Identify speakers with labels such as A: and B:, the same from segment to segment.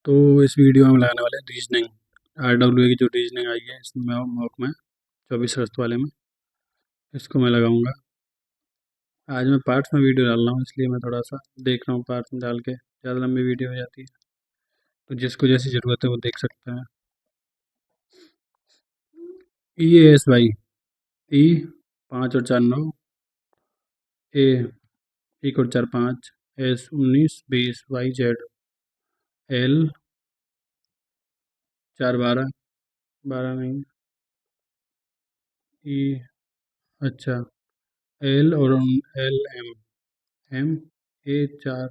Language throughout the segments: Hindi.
A: तो इस वीडियो में हम लगाने वाले हैं रीजनिंग। RWA की जो रीजनिंग आई है इसमें मॉक में 24 अगस्त वाले में इसको मैं लगाऊंगा। आज मैं पार्ट्स में वीडियो डाल रहा हूँ, इसलिए मैं थोड़ा सा देख रहा हूँ पार्ट्स में डाल के, ज़्यादा लंबी वीडियो हो जाती है। तो जिसको जैसी ज़रूरत है वो देख सकते हैं। EAS भाई, E 5 और 4 9, A 1 और 4 5, S 19 20, YZ L 4 12 12 नहीं, E अच्छा L और L M M A 4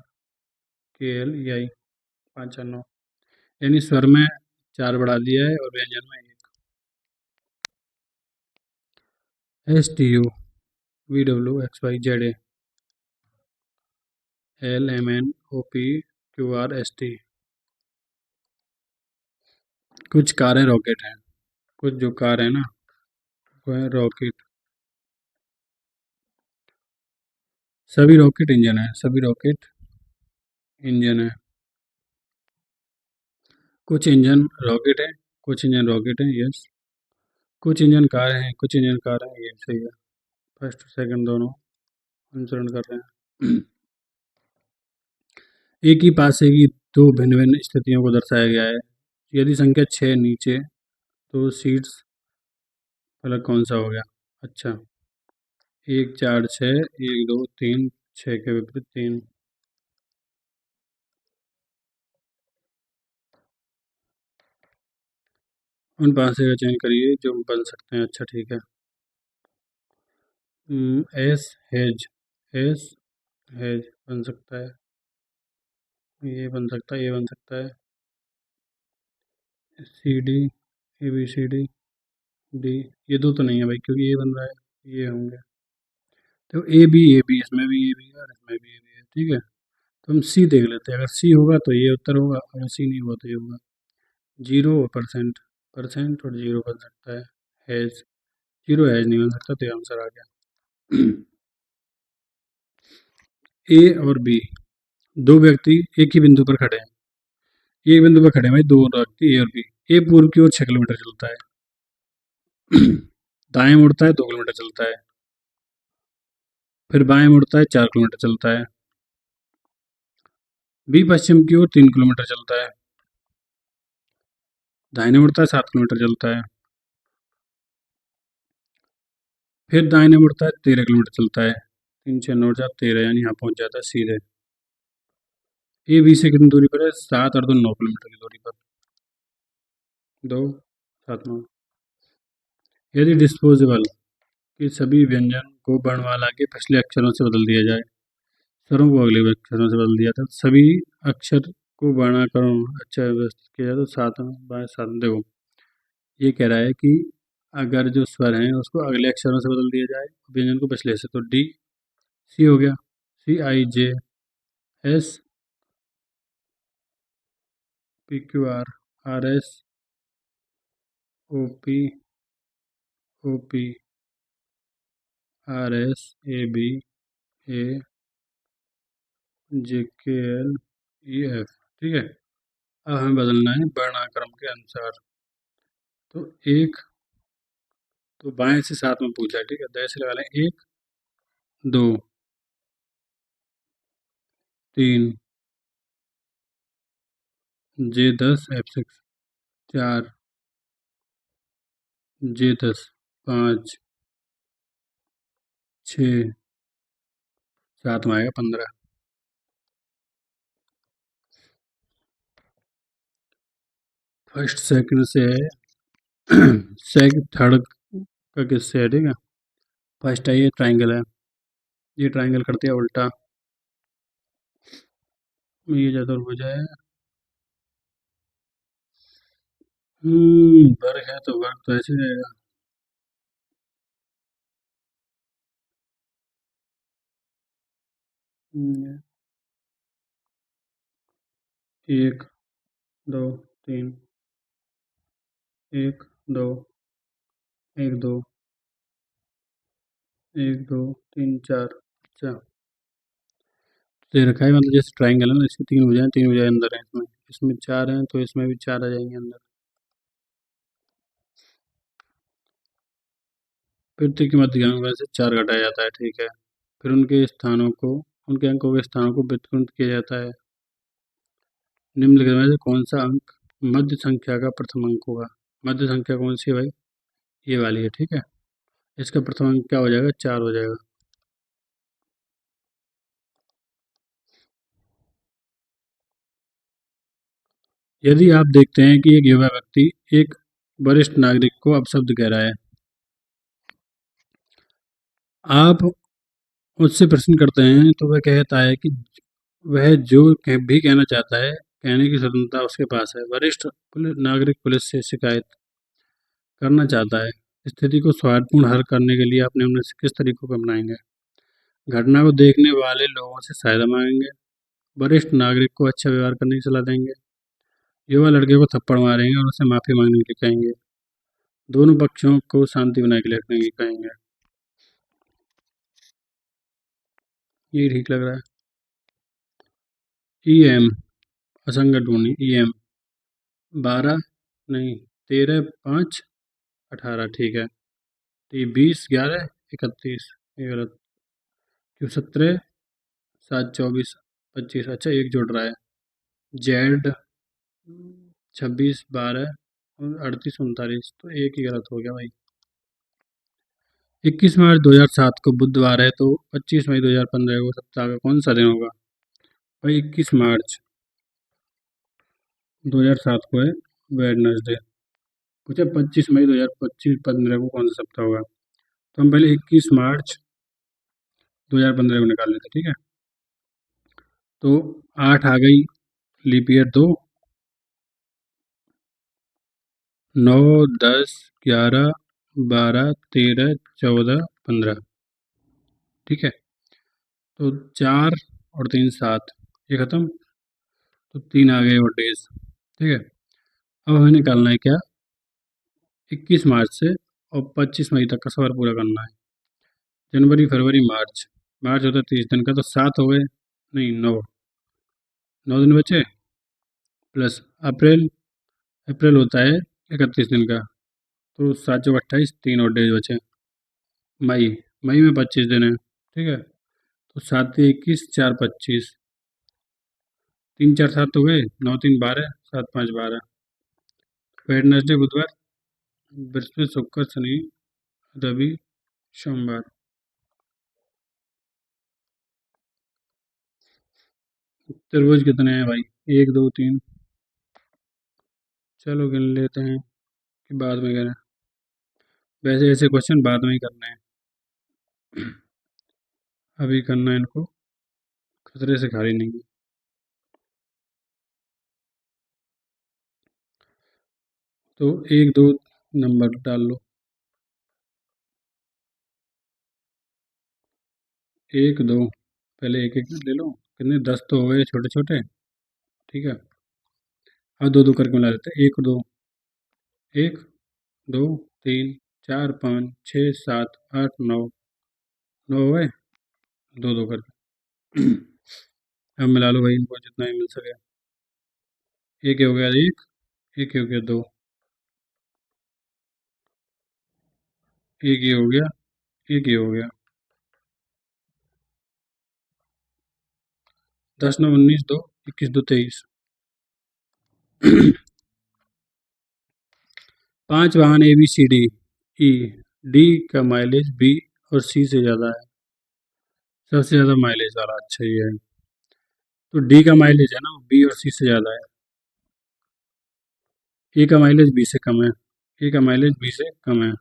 A: KL EI 5 4 9, यानी स्वर में 4 बढ़ा दिया है और व्यंजन में 1। STU VW XYZA LMNOPQRST। कुछ कारें रॉकेट हैं, कुछ जो कार है ना वो है रॉकेट। सभी रॉकेट इंजन है, सभी रॉकेट इंजन है। कुछ इंजन रॉकेट है, कुछ इंजन रॉकेट है, यस। कुछ इंजन कार हैं, कुछ इंजन कार है, ये सही है। फर्स्ट सेकंड दोनों अनुसरण कर रहे हैं। एक ही पासे की दो भिन्न भिन्न स्थितियों को दर्शाया गया है। यदि संख्या 6 नीचे तो सीट्स अलग कौन सा हो गया? अच्छा, 1 4 6 1 2 3 6 के विपरीत 3। उन पासे का चयन करिए जो बन सकते हैं। अच्छा ठीक है। एस हेज, एस हेज बन सकता है, ये बन सकता है, ये बन सकता है। CD ABCD D, ये दो तो नहीं है भाई क्योंकि ये बन रहा है, ये होंगे। तो AB इसमें भी AB है और इसमें भी AB है, ठीक है। तो हम C देख लेते हैं, अगर C होगा तो ये उत्तर होगा, अगर C नहीं हुआ तो ये होगा। 0 और परसेंट, परसेंट और 0 बन सकता है। हैज, 0 हैज नहीं बन सकता, तो ये आंसर आ गया। A और B, दो व्यक्ति एक ही बिंदु पर खड़े हैं। एक बिंदु पर खड़े हैं भाई दो व्यक्ति A और B। A पूर्व की ओर 6 किलोमीटर चलता है। दाएं मुड़ता है 2 किलोमीटर चलता है, फिर बाएं मुड़ता है 4 किलोमीटर चलता है। B पश्चिम की ओर 3 किलोमीटर चलता है, दाहिने मुड़ता है 7 किलोमीटर चलता है, फिर दाहिने मुड़ता है 13 किलोमीटर चलता है। 3 6 9 4 13, यानी यहाँ पहुंच जाता है सीधे। A B से कितनी दूरी पर है? 7 और 2 9 किलोमीटर की दूरी पर। 2 7 9। यदि डिस्पोजेबल के सभी व्यंजन को वर्णमाला के पिछले अक्षरों से बदल दिया जाए, स्वरों को अगले अक्षरों से बदल दिया था, सभी अक्षर को वर्णाकारों अच्छा व्यवस्थित किया जाए तो 7 बाय 7। देखो ये कह रहा है कि अगर जो स्वर हैं उसको अगले अक्षरों से बदल दिया जाए, व्यंजन को पिछले से, तो D C हो गया। CIJS PQRRS OPOPRSABA JKLEF, ठीक है। अब हमें बदलना है वर्णाक्रम के अनुसार। तो एक, तो बाएं से 7 में पूछा है, ठीक है, दाएं से लगा लें। 1 2 3 J10 F6 4 J10 5 6 7 में आएगा 15। फर्स्ट सेकंड से है। सेकंड थर्ड का किससे है, ठीक है। फर्स्ट है ये ट्राइंगल है, ये ट्राइंगल करते हैं उल्टा, ये चतुर्भुज है। वर्ग है तो वर्ग तो ऐसे रहेगा। एक दो तीन, 1 2 1 2 1 2 3 4। अच्छा, तो ये रखा है, मतलब जैसे ट्राइंगल है ना, इसकी 3 भुजाएं, 3 भुजाएं अंदर है इसमें, इसमें 4 हैं तो इसमें भी 4 आ जाएंगे अंदर। प्रत्येक की मध्यगामी वजह से 4 घटाया जाता है, ठीक है। फिर उनके अंकों के स्थानों को व्युत्क्रमित किया जाता है। निम्नलिखित में से कौन सा अंक मध्य संख्या का प्रथम अंक होगा? मध्य संख्या कौन सी है भाई? ये वाली है, ठीक है। इसका प्रथम अंक क्या हो जाएगा? 4 हो जाएगा। यदि आप देखते हैं कि एक युवा व्यक्ति एक वरिष्ठ नागरिक को अपशब्द कह रहा है, आप उससे प्रश्न करते हैं तो वह कहता है कि वह जो भी कहना चाहता है, कहने की स्वतंत्रता उसके पास है। वरिष्ठ नागरिक पुलिस से शिकायत करना चाहता है। स्थिति को सौहार्दपूर्ण हल करने के लिए आप निम्न से किस तरीकों को अपनाएंगे? घटना को देखने वाले लोगों से सहायता मांगेंगे, वरिष्ठ नागरिक को अच्छा व्यवहार करने की सलाह देंगे, युवा लड़के को थप्पड़ मारेंगे और उसे माफ़ी मांगने के लिए कहेंगे, दोनों पक्षों को शांति बनाए के लिए रखने की कहेंगे। ये ठीक लग रहा है। EM असंगत ढूंढनी। EM 12 नहीं 13 5 18, ठीक है। तो ये 20 11 31, ये गलत। क्यों 17 7 24 25, अच्छा एक जुड़ रहा है। Z 26 12 और 38 39, तो एक ही गलत हो गया भाई। 21 मार्च 2007 को बुधवार है, तो 25 मई 2015 को सप्ताह का कौन सा दिन होगा? भाई 21 मार्च 2007 को है वेडनेसडे। पूछा 25 मई 2015 को कौन सा सप्ताह होगा, तो हम पहले 21 मार्च 2015 को निकाल लेते, ठीक है। तो 8 आ गई, लीप ईयर 2, 9 10 11 12 13 14 15, ठीक है। तो 4 और 3 7, ये खत्म, तो 3 आ गए और डेज, ठीक है। अब हमें निकालना है क्या? 21 मार्च से और 25 मई तक का सफ़र पूरा करना है। जनवरी फरवरी मार्च, मार्च होता है 30 दिन का, तो 7 हो गए, नहीं 9 दिन बचे, प्लस अप्रैल, अप्रैल होता है 31 दिन का, तो 7 चौक 28, 3 और डेज बचे। मई, मई में 25 दिन है, ठीक है। तो 7 3 21 4 25, 3 4 7 हो गए, 9 3 12 7 5 12। वेडनेसडे बुधवार, बृहस्पति शुक्र शनि रवि सोमवार। त्रिभुज कितने हैं भाई? 1 2 3, चलो गिन लेते हैं कि बाद में करें। वैसे ऐसे क्वेश्चन बाद में ही करने हैं, अभी करना है इनको, खतरे से खाली नहीं है। तो 1 2 नंबर डाल लो, 1 2, पहले एक एक ले लो, कितने 10 तो हो गए छोटे छोटे, ठीक है। अब 2 2 करके मिला लेते हैं, 1 2 1 2 3 4 5 6 7 8 9, 9 हो गए, 2 2 करके। अब मिला लो भाई इनको जितना ही मिल सके। एक हो गया, एक हो गया 2, एक ये हो गया, एक ये हो गया। 10 9 19 2 21 2 23। 5 वाहन ABCD E D का माइलेज B और C से ज़्यादा है, सबसे ज़्यादा माइलेज वाला, अच्छा ये है। तो D का माइलेज है ना, B और C से ज़्यादा है। A का माइलेज B से कम है, A का माइलेज B से कम है,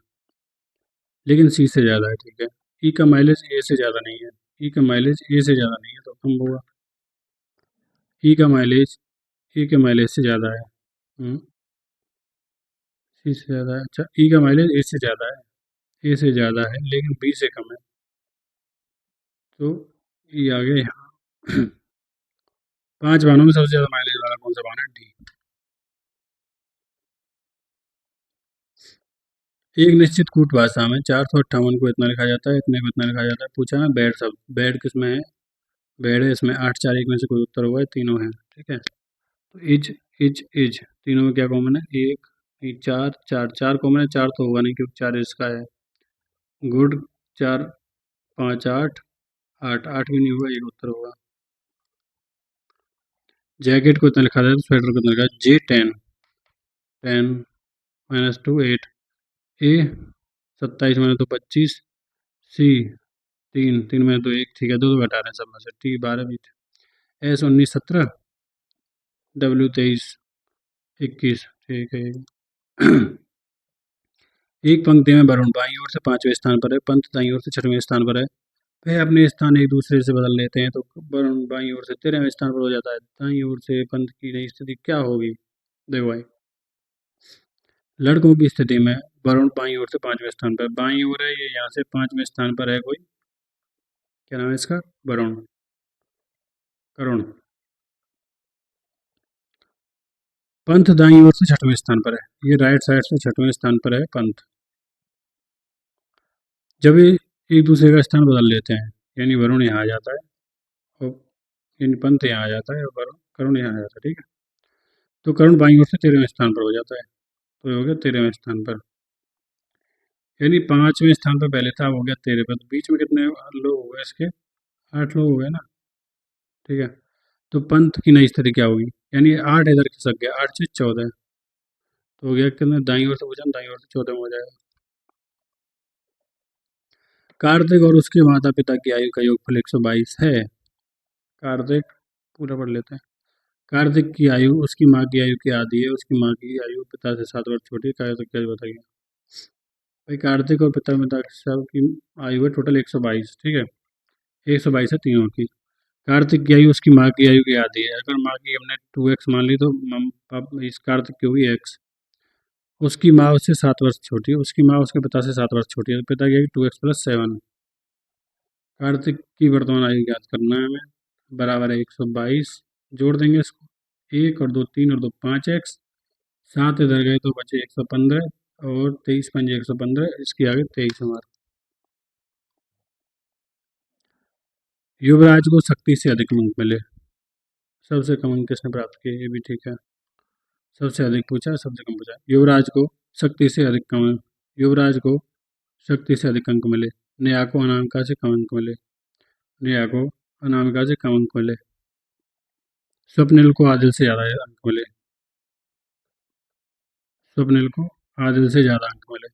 A: लेकिन C से ज़्यादा है, ठीक है। E का माइलेज A से ज़्यादा नहीं है, E का माइलेज A से ज़्यादा नहीं है, तो कम होगा। E का माइलेज A के माइलेज से ज़्यादा है, C से ज़्यादा है, अच्छा E का माइलेज A से ज़्यादा है, A से ज़्यादा है लेकिन B से कम है, तो E आ गया यहाँ। 5 वाहनों में सबसे ज़्यादा माइलेज वाला कौन सा वाहन है? D। एक निश्चित कूट भाषा में 458 को इतना लिखा जाता है, इतने को इतना लिखा जाता है। पूछा ना बेड शब्द, बेड किस में है? बेड है, इसमें 8 4 1 में से कोई उत्तर हुआ है, तीनों हैं, ठीक है। तो इज तीनों में क्या कॉमन है? एक नहीं, चार चार चार कॉमन है, चार तो होगा नहीं क्योंकि चार इसका है। गुड, चार पाँच आठ, आठ आठ भी नहीं होगा, एक उत्तर होगा। जैकेट को इतना लिखा जाए तो स्वेटर को इतना लिखा है J10, 10 माइनस टू 8, ए 27 माइनस 25, सी तीन तीन में तो एक, ठीक है, दो घटा रहे हैं सब में से, टी 12 भी, एस 19 17, डब्ल्यू 23 21, ठीक है। एक पंक्ति में वरुण बाईं ओर से 5वें स्थान पर है, पंत दाईं ओर से 6वें स्थान पर है। वह अपने स्थान एक दूसरे से बदल लेते हैं तो वरुण बाईं ओर से 13वें स्थान पर हो जाता है। दाईं ओर से पंत की नई स्थिति क्या होगी? देखो भाई, लड़कों की स्थिति में वरुण बाईं ओर से 5वें स्थान पर, बाईं ओर है ये, यहाँ से 5वें स्थान पर है कोई, क्या नाम है इसका? वरुण, करुण। पंत दाईं ओर से 6वें स्थान पर है, ये राइट साइड से 6वें स्थान पर है पंत। जब ये एक दूसरे का स्थान बदल लेते हैं, यानी वरुण यहाँ आ जाता है और यानी पंत यहाँ आ जाता है और वरुण करुण यहाँ आ जाता है, ठीक है। तो करुण बाईं ओर से 13वें स्थान पर हो जाता है, तो ये हो गया 13वें स्थान पर, यानी 5वें स्थान पर पहले था, अब हो गया 13 पर। तो बीच में कितने लोग हो गए इसके? 8 लोग हो गए ना, ठीक है। तो पंत की नई स्थिति क्या होगी? यानी 8 इधर खिसक गया, 8 से 14, तो हो गया कितने? दाईं ओर से पूछा, दाईं ओर से 14 में हो जाएगा। कार्तिक और उसके माता पिता की आयु का योगफल 122 है। कार्तिक, पूरा पढ़ लेते हैं। कार्तिक की आयु उसकी माँ की आयु की आधी है, उसकी माँ की आयु पिता से 7 वर्ष छोटी है। कार्तिक क्या बताइए भाई? कार्तिक और पिता पिता सब की आयु है टोटल 122, ठीक है, 122 है तीनों की। कार्तिक की आयु उसकी माँ की आयु की आधी है। अगर माँ की हमने 2x मान ली तो इस कार्तिक की हुई x। उसकी माँ उससे 7 वर्ष छोटी है, उसकी माँ उसके पिता से 7 वर्ष छोटी है, तो पिता की आयु 2x + 7। कार्तिक की वर्तमान आयु ज्ञात करना है हमें, बराबर है 122, जोड़ देंगे इसको, 1 और 2 3 और 2 5x, 7 इधर गए तो बचे 115, और 23 पंजे 115, इसकी आगे 23 हमारा। युवराज को शक्ति से अधिक अंक मिले, सबसे कम अंक किसने प्राप्त किए? ये भी ठीक है, सबसे अधिक पूछा सबसे कम पूछा। युवराज को शक्ति से अधिक कम, युवराज को शक्ति से अधिक अंक मिले, नेहा को अनामिका से कम अंक मिले, नेहा को अनामिका से कम अंक मिले। स्वप्निल को आदिल से ज़्यादा अंक मिले, स्वप्निल को आदिल से ज़्यादा अंक मिले।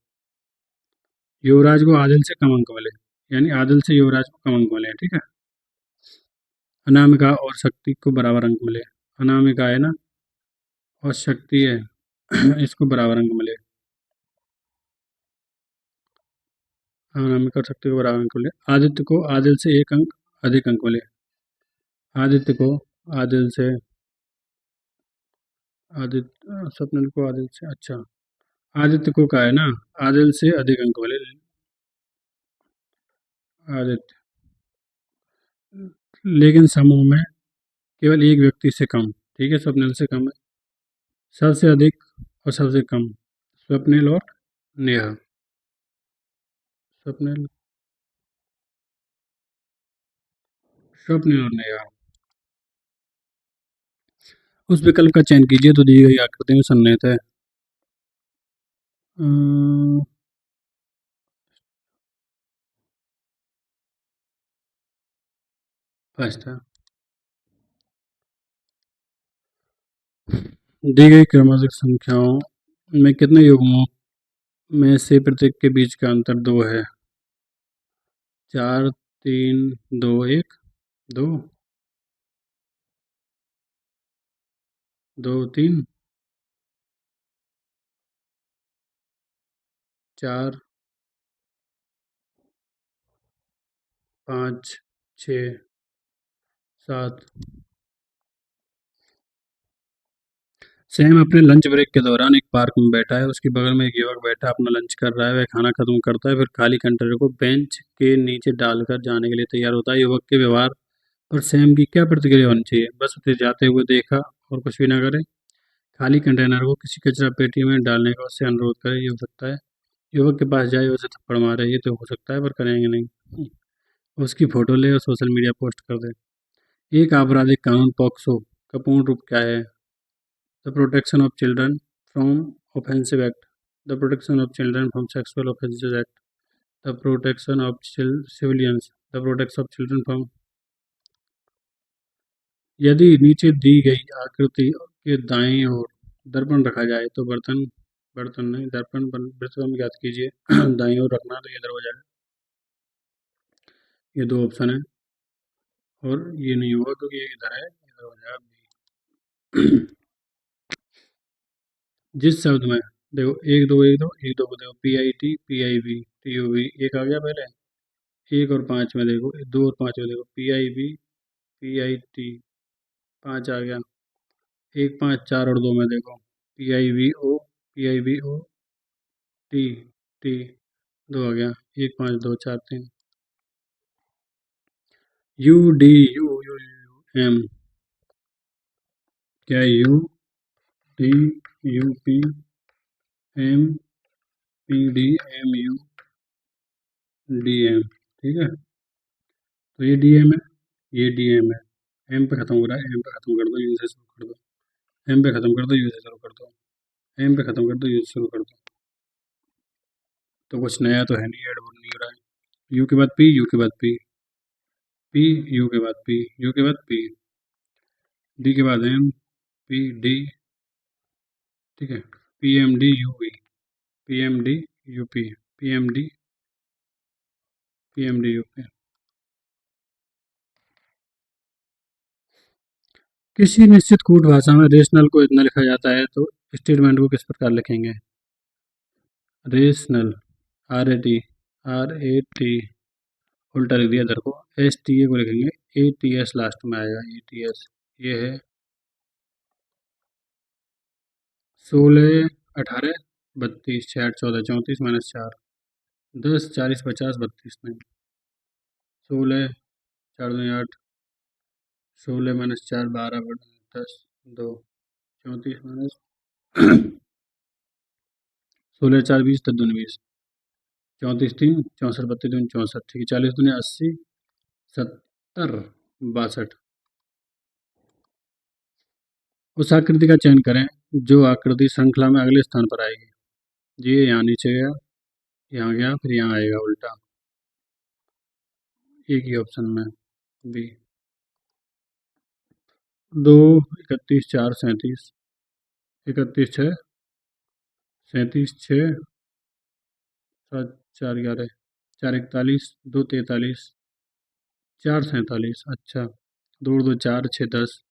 A: युवराज को आदिल से कम अंक मिले, यानी आदिल से युवराज को कम अंक मिले, ठीक है। अनामिका और शक्ति को बराबर अंक मिले, अनामिका है ना और शक्ति है इसको बराबर अंक मिले, अनामिका और शक्ति को बराबर अंक मिले। आदित्य को आदिल से 1 अंक अधिक अंक मिले, आदित्य को आदिल से, आदित्य स्वप्निल को आदिल से, अच्छा, आदित्य को का है ना आदिल से अधिक अंक मिले, आदित्य, लेकिन समूह में केवल एक व्यक्ति से कम, ठीक है, स्वप्निल से कम है। सबसे अधिक और सबसे कम, स्वप्निल और नेहा, स्वप्निल, स्वप्निल और नेहा। उस विकल्प का चयन कीजिए तो दी गई आकृति में सन्निहित है। फर्स्ट है, दी गई क्रमांक संख्याओं में कितने युग्मों में से प्रत्येक के बीच का अंतर 2 है? 4 3 2 1, 2 2 3 4 5 6 7। सैम अपने लंच ब्रेक के दौरान एक पार्क में बैठा है, उसके बगल में एक युवक बैठा अपना लंच कर रहा है। वह खाना खत्म करता है, फिर खाली कंटेनर को बेंच के नीचे डालकर जाने के लिए तैयार होता है। युवक के व्यवहार पर सैम की क्या प्रतिक्रिया होनी चाहिए? बस उसे जाते हुए देखा और कुछ भी ना करे, खाली कंटेनर को किसी कचरा पेटी में डालने का उससे अनुरोध करे, ये हो सकता है। युवक के पास जाए उसे थप्पड़ मारे, ये तो हो सकता है पर करेंगे नहीं। उसकी फोटो ले और सोशल मीडिया पोस्ट कर दे। एक आपराधिक कानून पॉक्सो का पूर्ण रूप क्या है? The protection of children from offensive act, the protection of children from sexual offences act, the protection of civilians, the protection of children from. यदि नीचे दी गई आकृति के दाएं ओर दर्पण रखा जाए तो बर्तन बर्तन नहीं दर्पण वृत्तक्रम ज्ञात कीजिए। दाएं ओर रखना तो ये दरवाजा है, ये दो ऑप्शन है, और ये नहीं होगा क्योंकि ये इधर है, ये दरवाजा है। जिस शब्द में देखो एक दो को देखो PIT PIV TUV, एक आ गया पहले, एक और पाँच में देखो, दो और पाँच में देखो PIV PIT, पाँच आ गया, एक पाँच चार और दो में देखो PIVO TT, दो आ गया, एक पाँच दो चार तीन, UDUUM, क्या UDUPMPDMUDM, ठीक है, तो ये DM है, ये DM है, M पे खत्म हो रहा है, M पे खत्म कर दो, U से शुरू कर दो, M पे खत्म कर दो, U से शुरू कर दो, M पे खत्म कर दो, U से शुरू कर दो, तो कुछ नया तो है नहीं, ऐड नहीं हो रहा है। U के बाद P, U के बाद P, U के बाद P, U के बाद P, D के बाद M, PD, ठीक है, PMDUV, PMDUP, PMDUP। किसी निश्चित कूट भाषा में रेशनल को इतना लिखा जाता है तो स्टेटमेंट को किस प्रकार लिखेंगे? रेशनल RAT उल्टा लिख दिया इधर को, STA को लिखेंगे ATS, लास्ट में आएगा ATS। ये है 16 18 32 6 8 14 34 -4 10 40 50 32 नहीं, 16 4 2 8, 16 -4 12 10 2 34 16 4 20 10 2 20, 34 3 64 32 2 64, ठीक है, 40 दूनी 80 70 62। उस आकृति का चयन करें जो आकृति श्रृंखला में अगले स्थान पर आएगी। ये यहाँ नीचे गया, यहाँ गया, फिर यहाँ आएगा उल्टा, एक ही ऑप्शन में बी। 2 31 4 37, 31 6 37 6 7 4 11 4 41 2 43 4 47, अच्छा, 2 2 4 6 10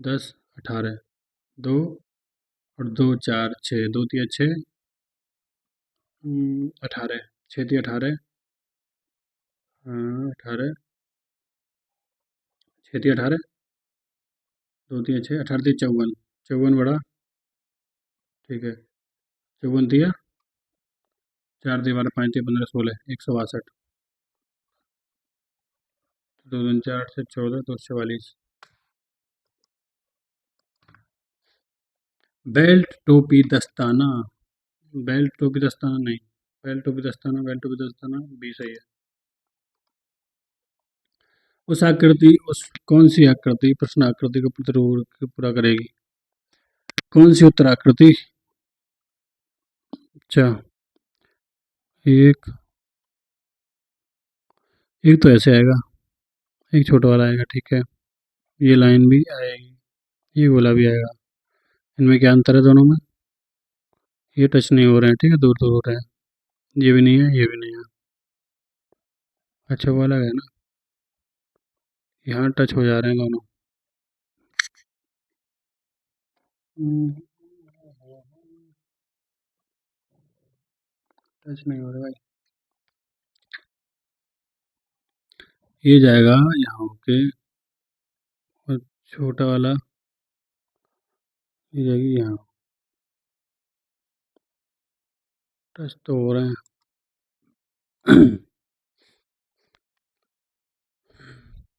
A: 10 18 2 और 2 4 6 2 3 6 18 6 3 18 18 6 3 18 2 3 6 18 3 54 54 बड़ा, ठीक है, 54 दिया, 4 दिया 12 5 दिया 15 16 162, 2 2 4 से 14 244। बेल्ट टोपी दस्ताना, बेल्ट टोपी दस्ताना नहीं, बेल्ट टोपी दस्ताना, बेल्ट टोपी दस्ताना बी सही है। उस कौन सी आकृति प्रश्न आकृति को प्रतिरूप पूरा करेगी? कौन सी उत्तर आकृति? अच्छा, एक एक तो ऐसे आएगा, एक छोटा वाला आएगा, ठीक है, ये लाइन भी आएगी, ये गोला भी आएगा, इनमें क्या अंतर है दोनों में? ये टच नहीं हो रहे हैं, ठीक है, दूर दूर हो रहे हैं, ये भी नहीं है, ये भी नहीं है, अच्छा वो अलग है ना, यहाँ टच हो जा रहे हैं दोनों। टच नहीं हो रहा भाई, ये जाएगा यहाँ के, और छोटा वाला ये जाएगी यहाँ, टच तो हो रहे हैं।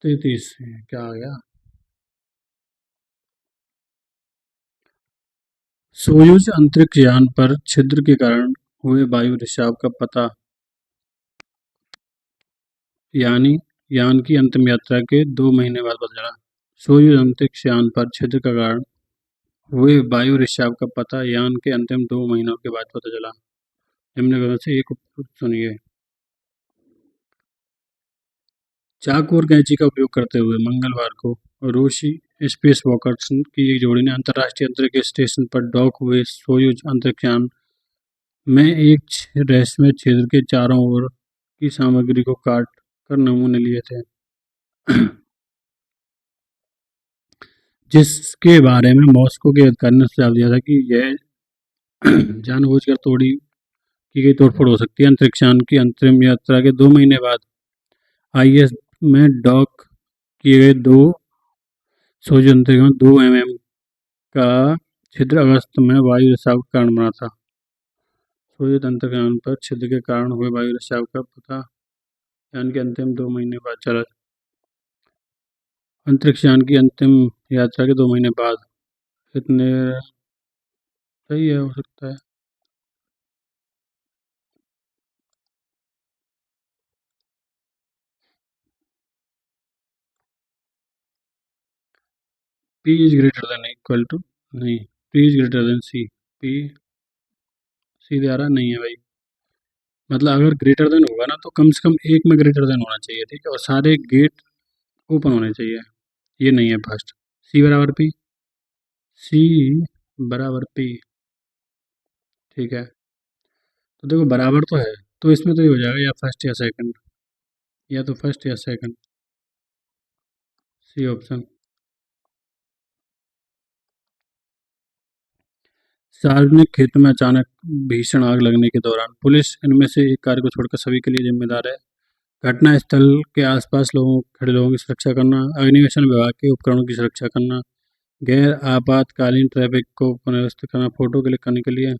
A: 33 क्या आ गया? सोयूज अंतरिक्ष यान पर छिद्र के कारण हुए वायु रिसाव का पता, यानी यान की अंतिम यात्रा के 2 महीने बाद पता चला। सोयूज अंतरिक्ष यान पर छिद्र का कारण हुए वायु रिसाव का पता यान के अंतिम 2 महीनों के बाद पता चला। निम्न में से एक सुनिए। चाकू और कैंची का उपयोग करते हुए मंगलवार को रूसी स्पेस वॉकर्स की एक जोड़ी ने अंतर्राष्ट्रीय अंतरिक्ष स्टेशन पर डॉक हुए सोयूज अंतरिक्षयान में एक रहस्यमय छिद्र के चारों ओर की सामग्री को काट कर नमूने लिए थे, जिसके बारे में मॉस्को के अधिकारी ने सुझाव दिया था कि यह जानबूझकर की गई तोड़फोड़ हो सकती है। अंतरिक्षयान की अंतरिम यात्रा के 2 महीने बाद आईएस में डॉक किए गए 2 सोयूज अंतरिक्षयान 2 mm का छिद्र अगस्त में वायु रिसाव का कारण बना था। सोयूज अंतरिक्षयान पर छिद्र के कारण हुए वायु रिसाव का पता यान के अंतिम 2 महीने बाद चला। अंतरिक्षयान की अंतिम यात्रा के 2 महीने बाद इतने सही है, हो सकता है। P is greater than equal to नहीं, P is greater than C। P सीधे आ रहा नहीं है भाई। मतलब अगर ग्रेटर देन होगा ना तो कम से कम एक में ग्रेटर देन होना चाहिए, ठीक है, और सारे गेट ओपन होने चाहिए। ये नहीं है फर्स्ट। सी बराबर पी, सी बराबर पी, ठीक है। तो देखो बराबर तो है, तो इसमें तो ये हो जाएगा या फर्स्ट या सेकंड, या तो फर्स्ट या सेकंड, सी ऑप्शन। सार्वजनिक क्षेत्र में अचानक भीषण आग लगने के दौरान पुलिस इनमें से एक कार को छोड़कर सभी के लिए जिम्मेदार है। घटना स्थल के आसपास खड़े लोगों की सुरक्षा करना, अग्निशमन विभाग के उपकरणों की सुरक्षा करना, गैर आपातकालीन ट्रैफिक को पुनर्व्यवस्थित करना, फोटो क्लिक करने के लिए